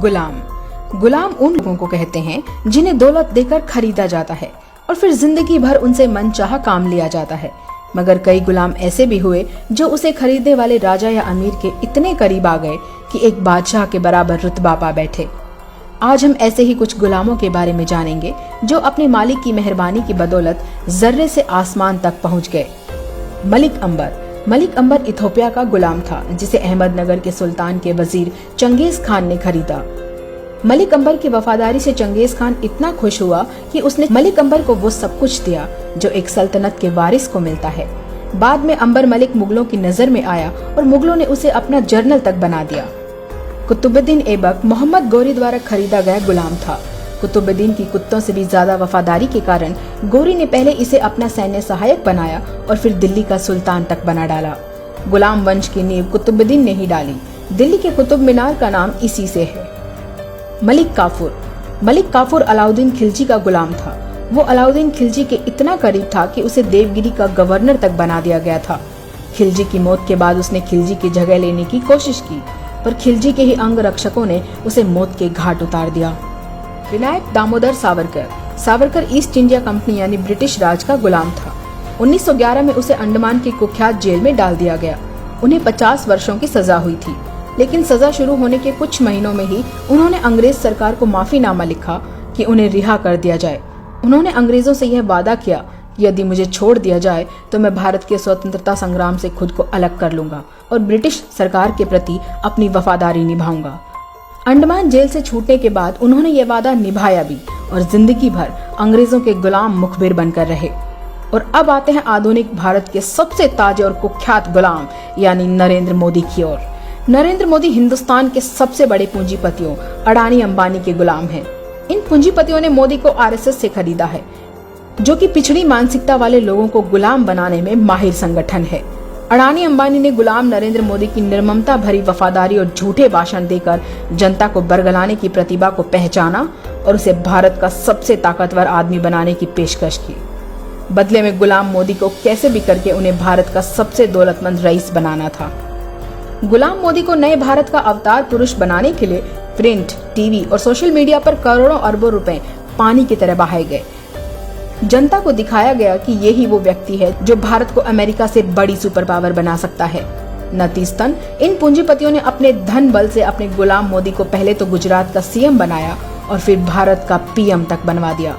गुलाम उन लोगों को कहते हैं जिन्हें दौलत देकर खरीदा जाता है और फिर जिंदगी भर उनसे मनचाहा काम लिया जाता है। मगर कई गुलाम ऐसे भी हुए जो उसे खरीदने वाले राजा या अमीर के इतने करीब आ गए कि एक बादशाह के बराबर रुतबा पा बैठे। आज हम ऐसे ही कुछ गुलामों के बारे में जानेंगे जो अपने मालिक की मेहरबानी की बदौलत जर्रे से आसमान तक पहुंच गए। मलिक अंबर इथोपिया का गुलाम था जिसे अहमदनगर के सुल्तान के वजीर चंगेज खान ने खरीदा। मलिक अंबर की वफादारी से चंगेज खान इतना खुश हुआ कि उसने मलिक अंबर को वो सब कुछ दिया जो एक सल्तनत के वारिस को मिलता है। बाद में अंबर मलिक मुगलों की नजर में आया और मुगलों ने उसे अपना जनरल तक बना दिया। कुतुबुद्दीन ऐबक मोहम्मद गौरी द्वारा खरीदा गया गुलाम था। कुतुबुद्दीन की कुत्तों से भी ज्यादा वफादारी के कारण गौरी ने पहले इसे अपना सैन्य सहायक बनाया और फिर दिल्ली का सुल्तान तक बना डाला। गुलाम वंश की नींव कुतुबुद्दीन ने ही डाली। दिल्ली के कुतुब मीनार का नाम इसी से है। मलिक काफूर अलाउद्दीन खिलजी का गुलाम था। वो अलाउद्दीन खिलजी के इतना करीब था कि उसे देवगिरी का गवर्नर तक बना दिया गया था। खिलजी की मौत के बाद उसने खिलजी की जगह लेने की कोशिश की, पर खिलजी के ही अंग रक्षकों ने उसे मौत के घाट उतार दिया। Vinayak Damodar Savarkar east India company यानी ब्रिटिश राज का गुलाम था। 1911 में उसे अंडमान की कुख्यात जेल में डाल दिया गया। उन्हें 50 वर्षों की सजा हुई थी, लेकिन सजा शुरू होने के कुछ महीनों में ही उन्होंने अंग्रेज सरकार को माफीनामा लिखा कि उन्हें रिहा कर दिया जाए। उन्होंने अंग्रेजों से यह वादा किया कि यदि मुझे छोड़ दिया जाए तो मैं भारत के स्वतंत्रता संग्राम से खुद को अलग कर लूंगा और ब्रिटिश सरकार के प्रति अपनी वफादारी निभाऊंगा। अंडमान जेल से छूटने के बाद उन्होंने ये वादा निभाया भी और जिंदगी भर अंग्रेजों के गुलाम मुखबिर बनकर रहे। और अब आते हैं आधुनिक भारत के सबसे ताजे और कुख्यात गुलाम यानी नरेंद्र मोदी की ओर। नरेंद्र मोदी हिंदुस्तान के सबसे बड़े पूंजीपतियों अडानी अंबानी के गुलाम हैं। इन पूंजीपतियों ने मोदी को आरएसएस से खरीदा है, जो कि पिछड़ी मानसिकता वाले लोगों को गुलाम बनाने में माहिर संगठन है। अडानी अंबानी ने गुलाम नरेंद्र मोदी की निर्ममता भरी वफादारी और झूठे भाषण देकर जनता को बरगलाने की प्रतिभा को पहचाना और उसे भारत का सबसे ताकतवर आदमी बनाने की पेशकश की। बदले में गुलाम मोदी को कैसे भी करके उन्हें भारत का सबसे दौलतमंद रईस बनाना था। गुलाम मोदी को नए भारत का अवतार पुरुष बनाने के लिए प्रिंट, टीवी और सोशल मीडिया पर करोड़ों अरबों रुपए पानी की तरह बहाए गए। जनता को दिखाया गया कि यही वो व्यक्ति है जो भारत को अमेरिका से बड़ी सुपर पावर बना सकता है। नतीजतन इन पूंजीपतियों ने अपने धन बल से अपने गुलाम मोदी को पहले तो गुजरात का सीएम बनाया और फिर भारत का पीएम तक बनवा दिया।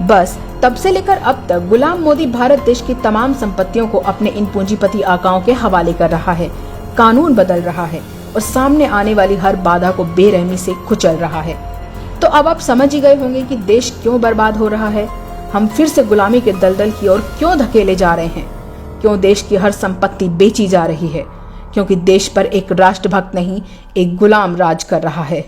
बस तब से लेकर अब तक गुलाम मोदी भारत देश की तमाम संपत्तियों को अपने इन पूंजीपति आकाओं के हवाले कर रहा है, कानून बदल रहा है और सामने आने वाली हर बाधा को बेरहमी से कुचल रहा है। तो अब आप समझ ही गए होंगे कि देश क्यों बर्बाद हो रहा है, हम फिर से गुलामी के दलदल की ओर क्यों धकेले जा रहे हैं, क्यों देश की हर संपत्ति बेची जा रही है, क्योंकि देश पर एक राष्ट्रभक्त नहीं एक गुलाम राज कर रहा है।